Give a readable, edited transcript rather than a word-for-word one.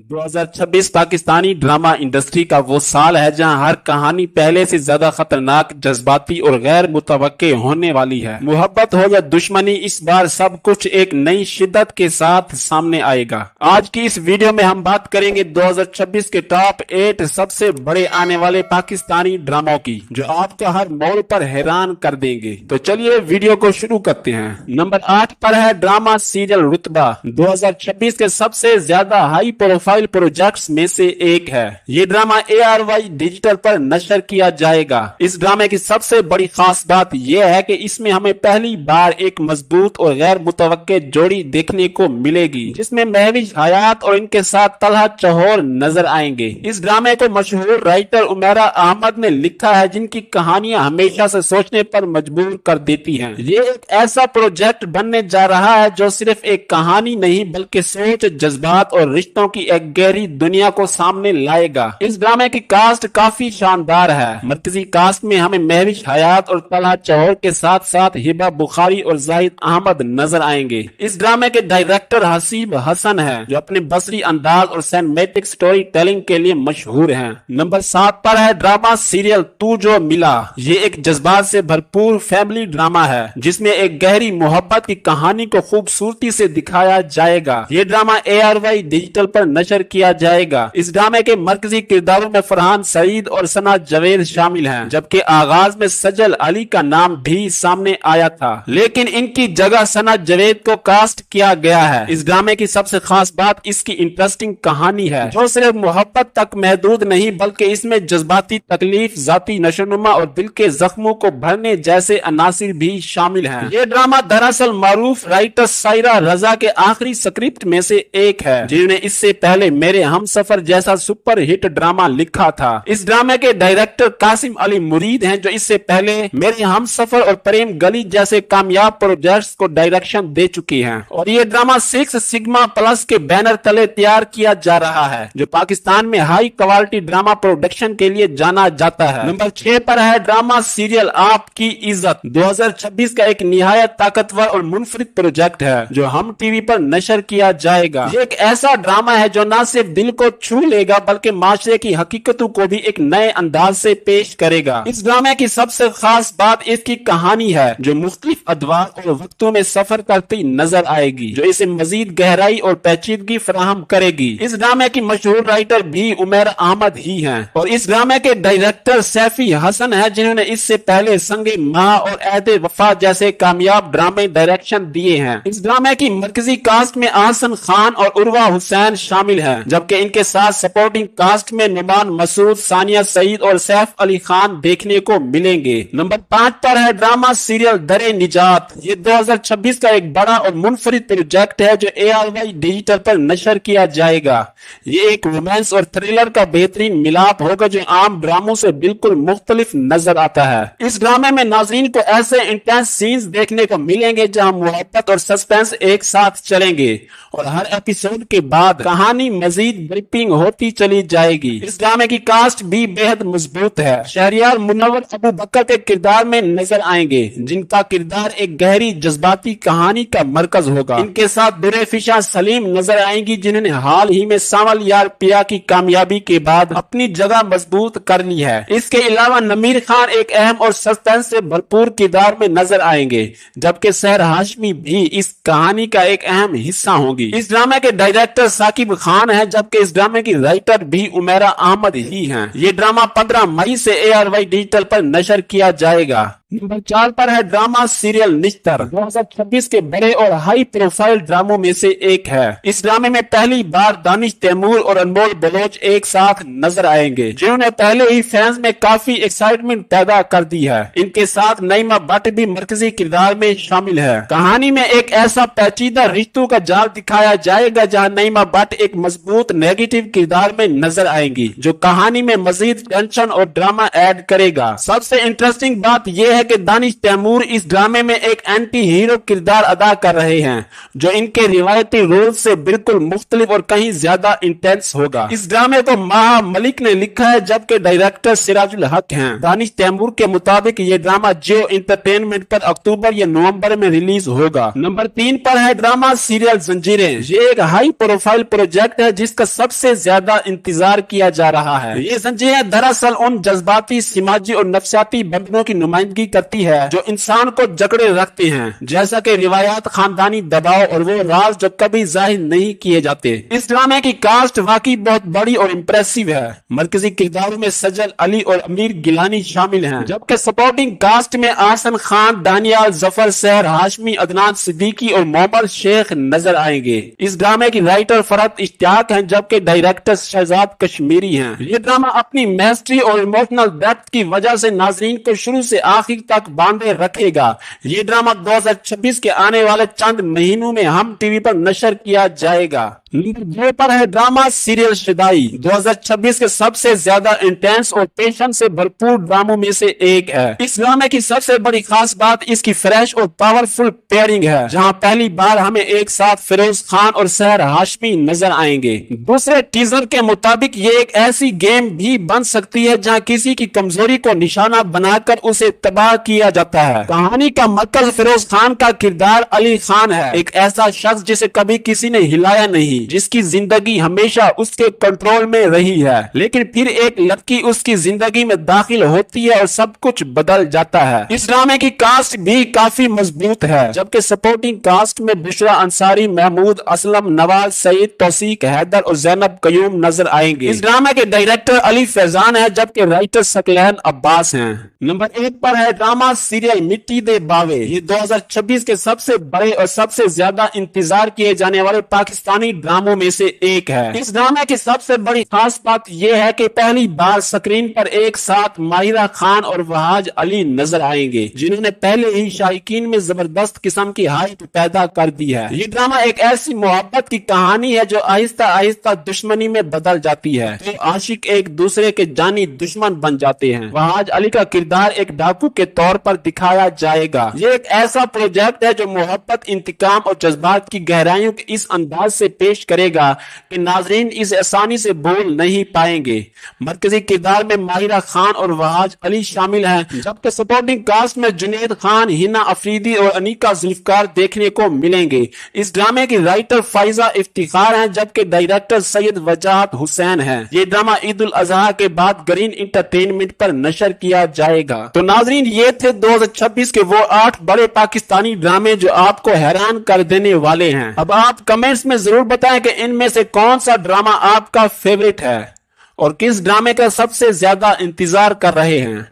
2026 Pakistani drama industry का वो साल है जहां हर कहानी पहले से ज्यादा खतरनाक, जज्बाती और गैर मुतवक्के होने वाली है। मोहब्बत हो या दुश्मनी, इस बार सब कुछ एक नई शिद्दत के साथ सामने आएगा। आज की इस वीडियो में हम बात करेंगे 2026 के टॉप 8 सबसे बड़े आने वाले पाकिस्तानी ड्रामों की, जो आपको हर मोड़ पर हैरान कर देंगे। तो चलिए वीडियो को शुरू करते हैं। नंबर 8 पर है ड्रामा सीरियल रुतबा। 2026 के सबसे ज्यादा हाई प्रोफाइल प्रोजेक्ट्स में से एक है। ये ड्रामा ARY डिजिटल पर नशर किया जाएगा। इस ड्रामे की सबसे बड़ी खास बात यह है कि इसमें हमें पहली बार एक मजबूत और गैर मुतवक्के जोड़ी देखने को मिलेगी, जिसमें महविश हयात और इनके साथ तलहा चौहर नजर आएंगे। इस ड्रामे को मशहूर राइटर उमेरा अहमद ने लिखा है, जिनकी कहानियां हमेशा से सोचने पर मजबूर कर देती हैं। ये एक ऐसा प्रोजेक्ट बनने जा रहा है जो सिर्फ एक कहानी नहीं बल्कि सोच, जज्बात और रिश्तों की एक गहरी दुनिया को सामने लाएगा। इस ड्रामे की कास्ट काफी शानदार है। मरकजी कास्ट में हमें महविश हयात और तलहा चौहर के साथ साथ हिबा बुखारी और जाहिद अहमद नजर आएंगे। इस ड्रामे के डायरेक्टर हसीब हसन है, जो अपने बसरी अंदाज और सिनेमैटिक स्टोरी टेलिंग के लिए मशहूर हैं। नंबर 7 पर है ड्रामा सीरियल तू जो मिला। ये एक जज्बात से भरपूर फैमिली ड्रामा है, जिसमें एक गहरी मोहब्बत की कहानी को खूबसूरती से दिखाया जाएगा। ये ड्रामा ARY डिजिटल पर नशर किया जाएगा। इस ड्रामे के मरकजी किरदारों में फरहान सईद और सना जावेद शामिल हैं, जबकि आगाज में सजल अली का नाम भी सामने आया था, लेकिन इनकी जगह सना जावेद को कास्ट किया गया है। इस ड्रामे की सबसे खास बात इसकी इंटरेस्टिंग कहानी है, जो सिर्फ मोहब्बत तक महदूद नहीं बल्कि इसमें जज्बाती तकलीफ, जाती नशोनुमा और दिल के जख्मों को भरने जैसे अनासिर भी शामिल हैं। ये ड्रामा दरअसल मारूफ राइटर सायरा रजा के आखिरी स्क्रिप्ट में से एक है, जिन्होंने इससे पहले मेरे हमसफर जैसा सुपर हिट ड्रामा लिखा था। इस ड्रामे के डायरेक्टर कासिम अली मुरीद हैं, जो इससे पहले मेरे हमसफर और प्रेम गली जैसे कामयाब प्रोजेक्ट्स को डायरेक्शन दे चुकी हैं। और ये ड्रामा 6 सिग्मा प्लस के बैनर तले तैयार किया जा रहा है, जो पाकिस्तान में हाई क्वालिटी ड्रामा प्रोडक्शन के लिए जाना जाता है। नंबर 6 पर है ड्रामा सीरियल आपकी इज्जत। 2026 का एक निहायत ताकतवर और मुनफरिद प्रोजेक्ट है, जो हम टीवी पर नशर किया जाएगा। ये एक ऐसा ड्रामा है जो न सिर्फ दिल को छू लेगा बल्कि माशरे की हकीकतों को भी एक नए अंदाज से पेश करेगा। इस ड्रामे की सबसे खास बात इसकी कहानी है, जो मुख्तलिफ अदवार और वक्तों में सफर करती नजर आएगी, जो इसे मजीद गहराई और पेचीदगी फराहम करेगी। इस ड्रामे की मशहूर राइटर भी उमेरा अहमद ही हैं, और इस ड्रामे के डायरेक्टर सैफी हसन है, जिन्होंने इससे पहले संगे माँ और ऐदे वफा जैसे कामयाब ड्रामे डायरेक्शन दिए हैं। इस ड्रामे की मरकजी कास्ट में आसन खान और उर्वा हुसैन शामिल हैं, जबकि इनके साथ सपोर्टिंग कास्ट में नुमान मसूद, सानिया सईद और सैफ अली खान देखने को मिलेंगे। नंबर 5 पर है ड्रामा सीरियल दरे निजात। ये 2026 का एक बड़ा और मुनफरिद प्रोजेक्ट है, जो ARY डिजिटल पर नशर किया जाएगा। ये एक रोमांस और थ्रिलर का बेहतरीन मिलाप होगा, जो आम ड्रामों से बिल्कुल मुख्तलिफ नजर आता है। इस ड्रामे में नाज़रीन को ऐसे इंटेंस सीन्स देखने को मिलेंगे जहां मोहब्बत और सस्पेंस एक साथ चलेंगे, और हर एपिसोड के बाद कहानी मजीद ग्रिपिंग होती चली जाएगी। इस ड्रामे की कास्ट भी बेहद मजबूत है। शहरियार मुनव्वर अबू बकर के किरदार में नजर आएंगे, जिनका किरदार एक गहरी जज्बाती कहानी का मरकज होगा। इनके साथ दुरेफिशा सलीम नजर आएंगी, जिन्होंने हाल ही में सावल यार पिया की कामयाबी के बाद अपनी जगह मजबूत कर ली है। इसके अलावा नमीर खान एक अहम और सस्पेंस से भरपूर किरदार में नजर आएंगे, जबकि सहर हाशमी भी इस कहानी का एक अहम हिस्सा होंगी। इस ड्रामे के डायरेक्टर साकिब खान है, जबकि इस ड्रामे की राइटर भी उमेरा अहमद ही हैं। ये ड्रामा 15 मई से ARY डिजिटल पर नशर किया जाएगा। नंबर 4 पर है ड्रामा सीरियल निश्तर। 2026 के बड़े और हाई प्रोफाइल ड्रामों में से एक है। इस ड्रामे में पहली बार दानिश तैमूर और अनमोल बलोच एक साथ नजर आएंगे, जिन्होंने पहले ही फैंस में काफी एक्साइटमेंट पैदा कर दी है। इनके साथ नईमा भट्ट भी मरकजी किरदार में शामिल है। कहानी में एक ऐसा पेचीदा रिश्तों का जाल दिखाया जाएगा, जहां नईमा भट्ट एक मजबूत नेगेटिव किरदार में नजर आएंगी, जो कहानी में मजीद टेंशन और ड्रामा ऐड करेगा। सबसे इंटरेस्टिंग बात यह है है कि दानिश तैमूर इस ड्रामे में एक एंटी हीरो किरदार अदा कर रहे हैं जो इनके रिवायती रोल से बिल्कुल मुख्तलिफ और कहीं ज्यादा इंटेंस होगा। इस ड्रामे को महा मलिक ने लिखा है जबकि डायरेक्टर सिराजुल हक हैं। दानिश तैमूर के मुताबिक ये ड्रामा जियो एंटरटेनमेंट पर अक्टूबर या नवंबर में रिलीज होगा। नंबर 3 पर है ड्रामा सीरियल जंजीरें। ये एक हाई प्रोफाइल प्रोजेक्ट है जिसका सबसे ज्यादा इंतजार किया जा रहा है। ये जंजीरें दरअसल उन जज्बाती, समाजी और नफ्सियाती बंधनों की नुमाइंदगी करती है जो इंसान को जकड़े रखते हैं, जैसा कि रिवायात, खानदानी दबाव और वो राज जो कभी जाहिर नहीं किए जाते। इस ड्रामे की कास्ट वाकई बहुत बड़ी और इम्प्रेसिव है। मरकजी किरदारों में सजल, अली और अमीर गिलानी शामिल हैं, जबकि सपोर्टिंग कास्ट में आसन खान, दानियाल, जफर सहर, हाशमी, अदनान सिद्दीकी और मोहम्मद शेख नजर आएंगे। इस ड्रामे की राइटर फरहत इश्तियाक हैं जबकि डायरेक्टर शहजाद कश्मीरी हैं। ये ड्रामा अपनी मैस्ट्री और इमोशनल डेप्थ की वजह से नाजरीन को शुरू से आखिर तक बांधे रखेगा। ये ड्रामा 2026 के आने वाले चंद महीनों में हम टीवी पर नशर किया जाएगा। नंबर 2 पर है ड्रामा सीरियल शुदाई। 2026 के सबसे ज्यादा इंटेंस और पेशन से भरपूर ड्रामों में से एक है। इस ड्रामे की सबसे बड़ी खास बात इसकी फ्रेश और पावरफुल पेयरिंग है, जहां पहली बार हमें एक साथ फिरोज खान और सहर हाशमी नजर आएंगे। दूसरे टीजर के मुताबिक ये एक ऐसी गेम भी बन सकती है जहां किसी की कमजोरी को निशाना बनाकर उसे तबाह किया जाता है। कहानी का मरकज फिरोज खान का किरदार अली खान है, एक ऐसा शख्स जिसे कभी किसी ने हिलाया नहीं, जिसकी जिंदगी हमेशा उसके कंट्रोल में रही है, लेकिन फिर एक लड़की उसकी जिंदगी में दाखिल होती है और सब कुछ बदल जाता है। इस ड्रामे की कास्ट भी काफी मजबूत है, जबकि सपोर्टिंग कास्ट में बिशरा अंसारी, महमूद असलम, नवाज सईद, तौसीक हैदर और जैनब कयूम नजर आएंगे। इस ड्रामे के डायरेक्टर अली फैजान है जबकि राइटर सकलैन अब्बास हैं। नंबर 1 पर है ड्रामा सीरियल मिट्टी दे बावे। ये 2026 के सबसे बड़े और सबसे ज्यादा इंतजार किए जाने वाले पाकिस्तानी ड्रामों में से एक है। इस ड्रामे की सबसे बड़ी खास बात यह है कि पहली बार स्क्रीन पर एक साथ माहिरा खान और वहाज अली नजर आएंगे, जिन्होंने पहले ही शायकीन में जबरदस्त किस्म की हाइप पैदा कर दी है। ये ड्रामा एक ऐसी मोहब्बत की कहानी है जो आहिस्ता आहिस्ता दुश्मनी में बदल जाती है, तो आशिक एक दूसरे के जानी दुश्मन बन जाते हैं। वहाज अली का किरदार एक डाकू के तौर पर दिखाया जाएगा। ये एक ऐसा प्रोजेक्ट है जो मोहब्बत, इंतकाम और जज्बात की गहराइयों के इस अंदाज से पेश करेगा कि नाजरीन इसे आसानी से भूल नहीं पाएंगे। मरकजी किरदार में माहिरा खान और वहाज अली शामिल हैं, जबकि सपोर्टिंग कास्ट में जुनैद खान, हिना अफरीदी और अनीका जुल्फकार देखने को मिलेंगे। इस ड्रामे की राइटर फाइजा इफ्तिखार हैं जबकि डायरेक्टर सैयद वजाहत हुसैन है। ये ड्रामा ईद उल अजहा के बाद ग्रीन एंटरटेनमेंट पर नशर किया जाएगा। तो नाजरीन ये थे 2026 के वो 8 बड़े पाकिस्तानी ड्रामे जो आपको हैरान कर देने वाले हैं। अब आप कमेंट्स में जरूर बताएं कि इनमें से कौन सा ड्रामा आपका फेवरेट है और किस ड्रामे का सबसे ज्यादा इंतजार कर रहे हैं।